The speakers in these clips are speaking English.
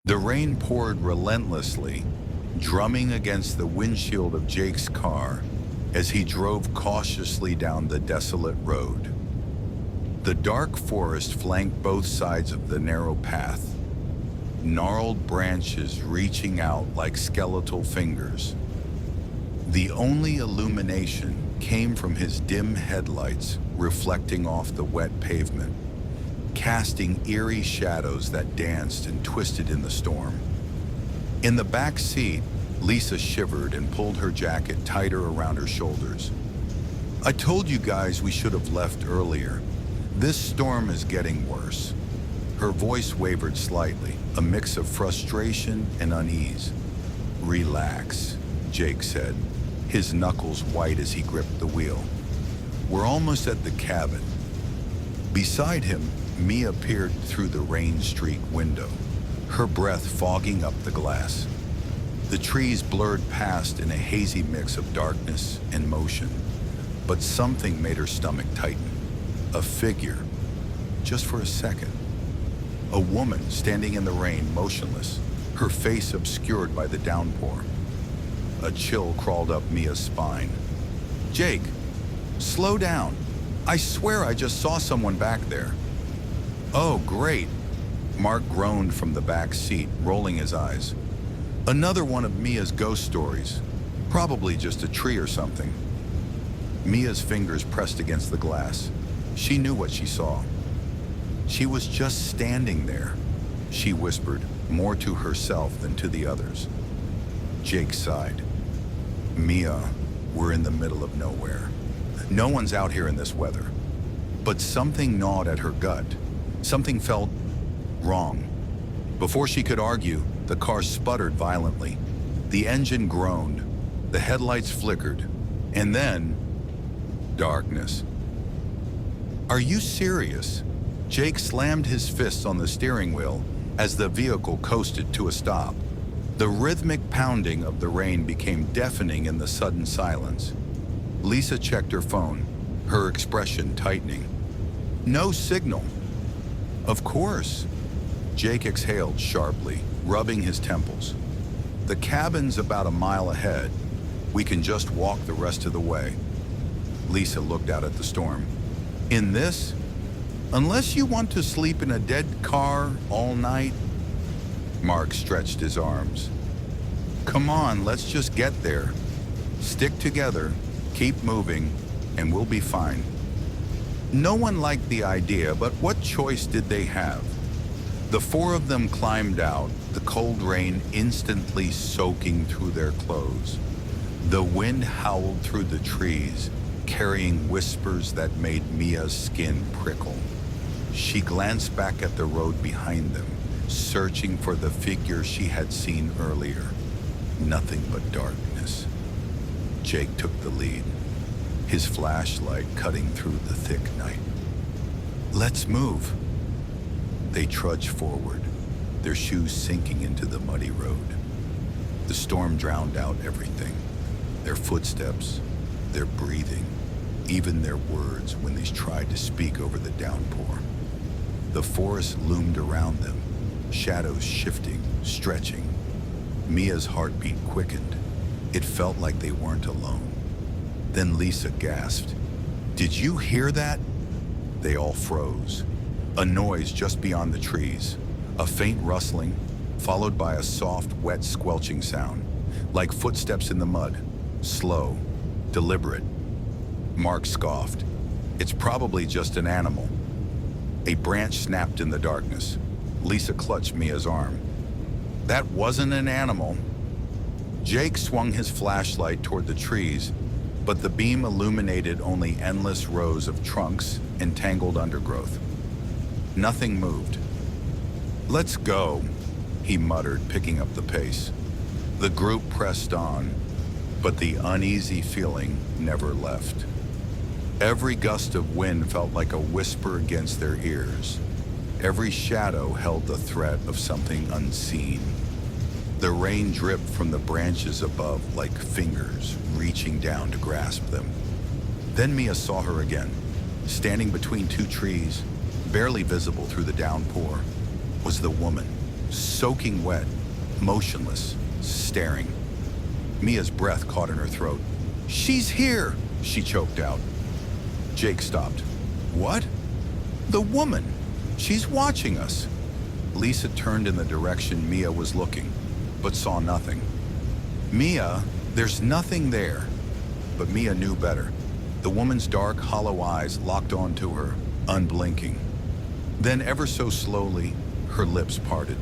The rain poured relentlessly, drumming against the windshield of Jake's car as he drove cautiously down the desolate road. The dark forest flanked both sides of the narrow path, gnarled branches reaching out like skeletal fingers. The only illumination came from his dim headlights reflecting off the wet pavement, casting eerie shadows that danced and twisted in the storm. In the back seat, Lisa shivered and pulled her jacket tighter around her shoulders. "I told you guys we should have left earlier. This storm is getting worse." Her voice wavered slightly, a mix of frustration and unease. "Relax," Jake said, his knuckles white as he gripped the wheel. "We're almost at the cabin." Beside him, Mia peered through the rain-streaked window, her breath fogging up the glass. The trees blurred past in a hazy mix of darkness and motion, but something made her stomach tighten. A figure, just for a second. A woman standing in the rain, motionless, her face obscured by the downpour. A chill crawled up Mia's spine. "Jake, slow down. I swear I just saw someone back there." "Oh, great." Mark groaned from the back seat, rolling his eyes. "Another one of Mia's ghost stories. Probably just a tree or something." Mia's fingers pressed against the glass. She knew what she saw. "She was just standing there," she whispered, more to herself than to the others. Jake sighed. "Mia, we're in the middle of nowhere. No one's out here in this weather." But something gnawed at her gut. Something felt wrong. Before she could argue, the car sputtered violently. The engine groaned, the headlights flickered, and then darkness. "Are you serious?" Jake slammed his fists on the steering wheel as the vehicle coasted to a stop. The rhythmic pounding of the rain became deafening in the sudden silence. Lisa checked her phone, her expression tightening. "No signal." "Of course." Jake exhaled sharply, rubbing his temples. "The cabin's about a mile ahead. We can just walk the rest of the way." Lisa looked out at the storm. "In this? Unless you want to sleep in a dead car all night?" Mark stretched his arms. "Come on, let's just get there. Stick together, keep moving, and we'll be fine." No one liked the idea, but what choice did they have? The four of them climbed out, the cold rain instantly soaking through their clothes. The wind howled through the trees, carrying whispers that made Mia's skin prickle. She glanced back at the road behind them, searching for the figure she had seen earlier. Nothing but darkness. Jake took the lead, his flashlight cutting through the thick night. "Let's move." They trudged forward, their shoes sinking into the muddy road. The storm drowned out everything, their footsteps, their breathing, even their words when they tried to speak over the downpour. The forest loomed around them, shadows shifting, stretching. Mia's heartbeat quickened. It felt like they weren't alone. Then Lisa gasped, "Did you hear that?" They all froze. A noise just beyond the trees, a faint rustling, followed by a soft, wet squelching sound, like footsteps in the mud, slow, deliberate. Mark scoffed. "It's probably just an animal." A branch snapped in the darkness. Lisa clutched Mia's arm. "That wasn't an animal." Jake swung his flashlight toward the trees, but the beam illuminated only endless rows of trunks and tangled undergrowth. Nothing moved. "Let's go," he muttered, picking up the pace. The group pressed on, but the uneasy feeling never left. Every gust of wind felt like a whisper against their ears. Every shadow held the threat of something unseen. The rain dripped from the branches above like fingers reaching down to grasp them. Then Mia saw her again, standing between two trees, barely visible through the downpour, was the woman, soaking wet, motionless, staring. Mia's breath caught in her throat. "She's here!" she choked out. Jake stopped. "What?" "The woman! She's watching us!" Lisa turned in the direction Mia was looking, but saw nothing. "Mia, there's nothing there." But Mia knew better. The woman's dark, hollow eyes locked onto her, unblinking. Then, ever so slowly, her lips parted.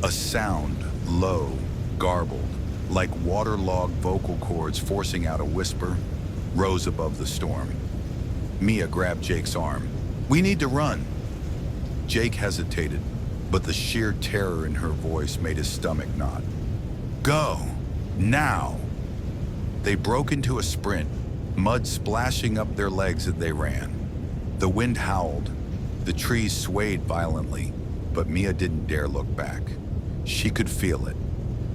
A sound, low, garbled, like waterlogged vocal cords forcing out a whisper, rose above the storm. Mia grabbed Jake's arm. "We need to run." Jake hesitated, but the sheer terror in her voice made his stomach knot. "Go! Now!" They broke into a sprint, mud splashing up their legs as they ran. The wind howled. The trees swayed violently, but Mia didn't dare look back. She could feel it,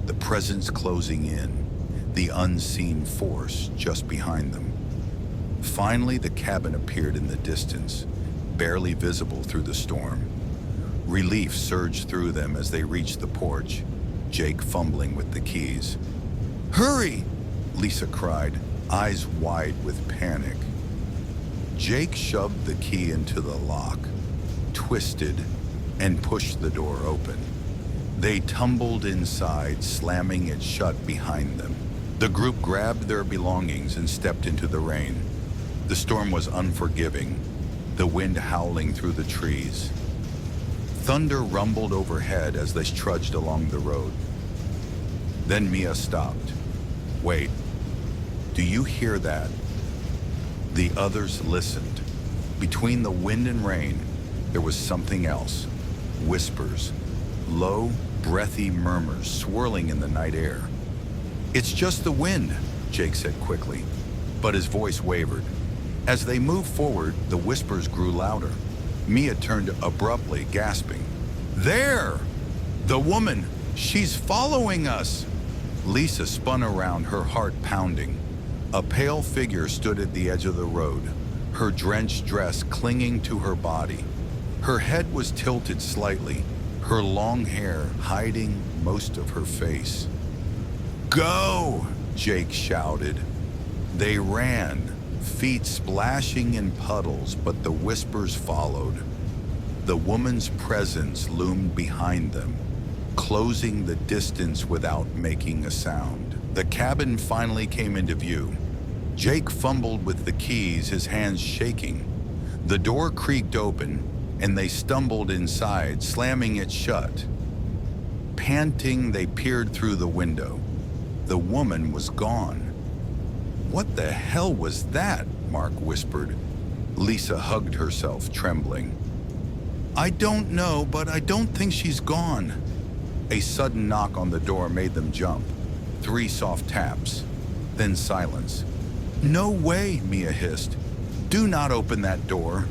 the presence closing in, the unseen force just behind them. Finally, the cabin appeared in the distance, barely visible through the storm. Relief surged through them as they reached the porch, Jake fumbling with the keys. "Hurry!" Lisa cried, eyes wide with panic. Jake shoved the key into the lock, twisted, and pushed the door open. They tumbled inside, slamming it shut behind them. The group grabbed their belongings and stepped into the rain. The storm was unforgiving, the wind howling through the trees. Thunder rumbled overhead as they trudged along the road. Then Mia stopped. "Wait, do you hear that?" The others listened. Between the wind and rain, there was something else. Whispers, low, breathy murmurs swirling in the night air. "It's just the wind," Jake said quickly, but his voice wavered. As they moved forward, the whispers grew louder. Mia turned abruptly, gasping. "There! The woman! She's following us!" Lisa spun around, her heart pounding. A pale figure stood at the edge of the road, her drenched dress clinging to her body. Her head was tilted slightly, her long hair hiding most of her face. "Go!" Jake shouted. They ran, feet splashing in puddles, but the whispers followed. The woman's presence loomed behind them, closing the distance without making a sound. The cabin finally came into view. Jake fumbled with the keys, his hands shaking. The door creaked open, and they stumbled inside, slamming it shut. Panting, they peered through the window. The woman was gone. "What the hell was that?" Mark whispered. Lisa hugged herself, trembling. "I don't know, but I don't think she's gone." A sudden knock on the door made them jump. 3 soft taps, then silence. "No way," Mia hissed. "Do not open that door."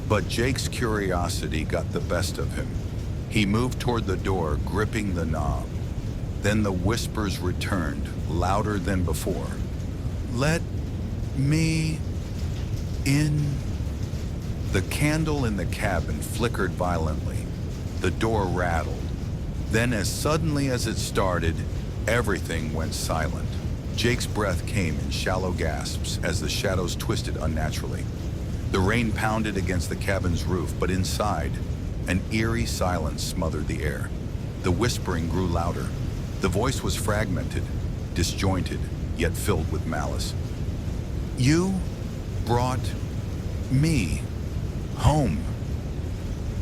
But Jake's curiosity got the best of him. He moved toward the door, gripping the knob. Then the whispers returned, louder than before. "Let me in." The candle in the cabin flickered violently. The door rattled. Then, as suddenly as it started, everything went silent. Jake's breath came in shallow gasps as the shadows twisted unnaturally. The rain pounded against the cabin's roof, but inside, an eerie silence smothered the air. The whispering grew louder. The voice was fragmented, disjointed, yet filled with malice. "You brought me home."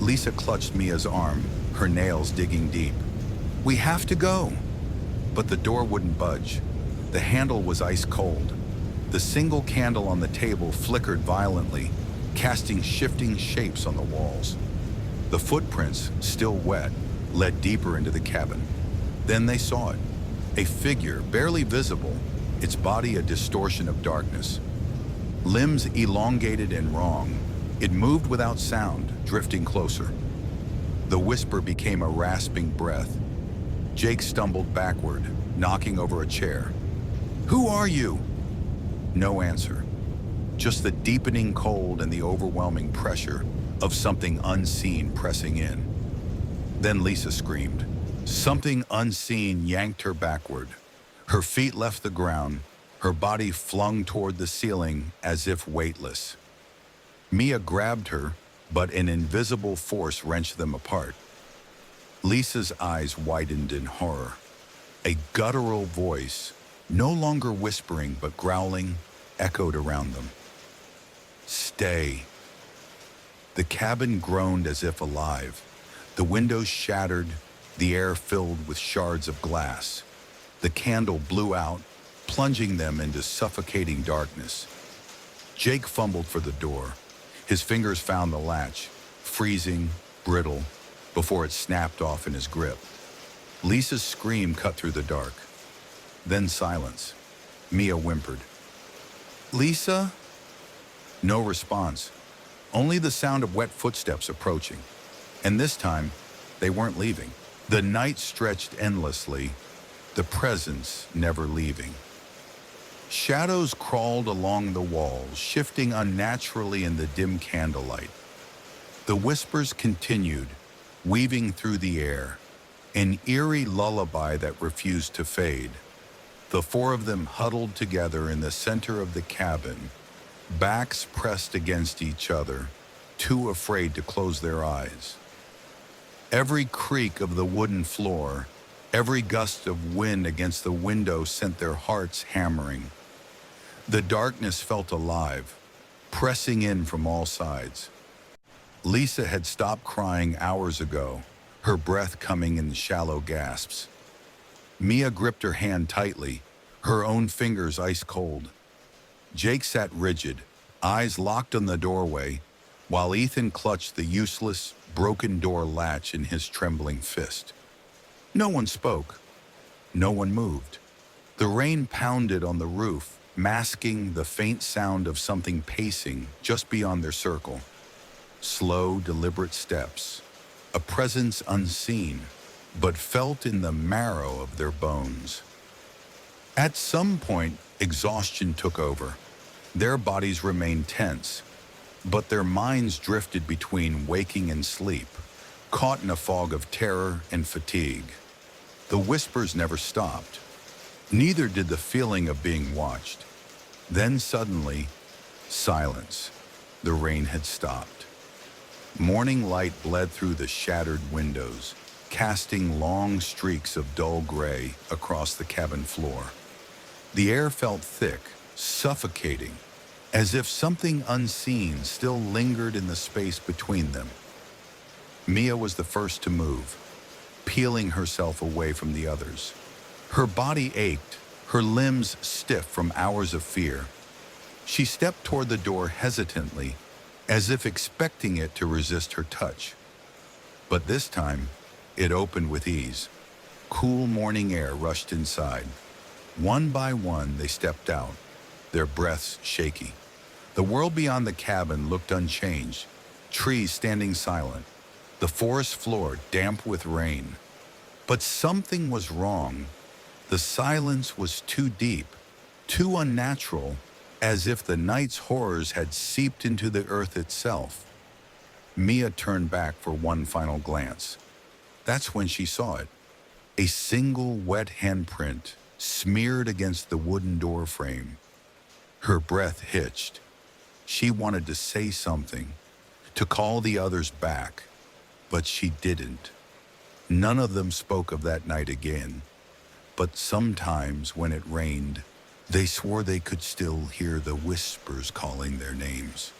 Lisa clutched Mia's arm, her nails digging deep. "We have to go." But the door wouldn't budge. The handle was ice cold. The single candle on the table flickered violently, casting shifting shapes on the walls. The footprints, still wet, led deeper into the cabin. Then they saw it. A figure, barely visible, its body a distortion of darkness. Limbs elongated and wrong, it moved without sound, drifting closer. The whisper became a rasping breath. Jake stumbled backward, knocking over a chair. "Who are you?" No answer. Just the deepening cold and the overwhelming pressure of something unseen pressing in. Then Lisa screamed. Something unseen yanked her backward. Her feet left the ground, her body flung toward the ceiling as if weightless. Mia grabbed her, but an invisible force wrenched them apart. Lisa's eyes widened in horror. A guttural voice, no longer whispering but growling, echoed around them. "Stay." The cabin groaned as if alive. The windows shattered, the air filled with shards of glass. The candle blew out, plunging them into suffocating darkness. Jake fumbled for the door. His fingers found the latch, freezing, brittle, before it snapped off in his grip. Lisa's scream cut through the dark. Then silence. Mia whimpered. "Lisa?" No response, only the sound of wet footsteps approaching. And this time, they weren't leaving. The night stretched endlessly, the presence never leaving. Shadows crawled along the walls, shifting unnaturally in the dim candlelight. The whispers continued, weaving through the air, an eerie lullaby that refused to fade. The four of them huddled together in the center of the cabin, backs pressed against each other, too afraid to close their eyes. Every creak of the wooden floor, every gust of wind against the window sent their hearts hammering. The darkness felt alive, pressing in from all sides. Lisa had stopped crying hours ago, her breath coming in shallow gasps. Mia gripped her hand tightly, her own fingers ice cold. Jake sat rigid, eyes locked on the doorway, while Ethan clutched the useless, broken door latch in his trembling fist. No one spoke. No one moved. The rain pounded on the roof, masking the faint sound of something pacing just beyond their circle. Slow, deliberate steps, a presence unseen, but felt in the marrow of their bones. At some point, exhaustion took over. Their bodies remained tense, but their minds drifted between waking and sleep, caught in a fog of terror and fatigue. The whispers never stopped. Neither did the feeling of being watched. Then suddenly, silence. The rain had stopped. Morning light bled through the shattered windows, casting long streaks of dull gray across the cabin floor. The air felt thick, suffocating, as if something unseen still lingered in the space between them. Mia was the first to move, peeling herself away from the others. Her body ached, her limbs stiff from hours of fear. She stepped toward the door hesitantly, as if expecting it to resist her touch. But this time, it opened with ease. Cool morning air rushed inside. One by one, they stepped out, their breaths shaky. The world beyond the cabin looked unchanged, trees standing silent, the forest floor damp with rain. But something was wrong. The silence was too deep, too unnatural, as if the night's horrors had seeped into the earth itself. Mia turned back for one final glance. That's when she saw it. A single wet handprint smeared against the wooden door frame. Her breath hitched. She wanted to say something, to call the others back, but she didn't. None of them spoke of that night again, but sometimes when it rained, they swore they could still hear the whispers calling their names.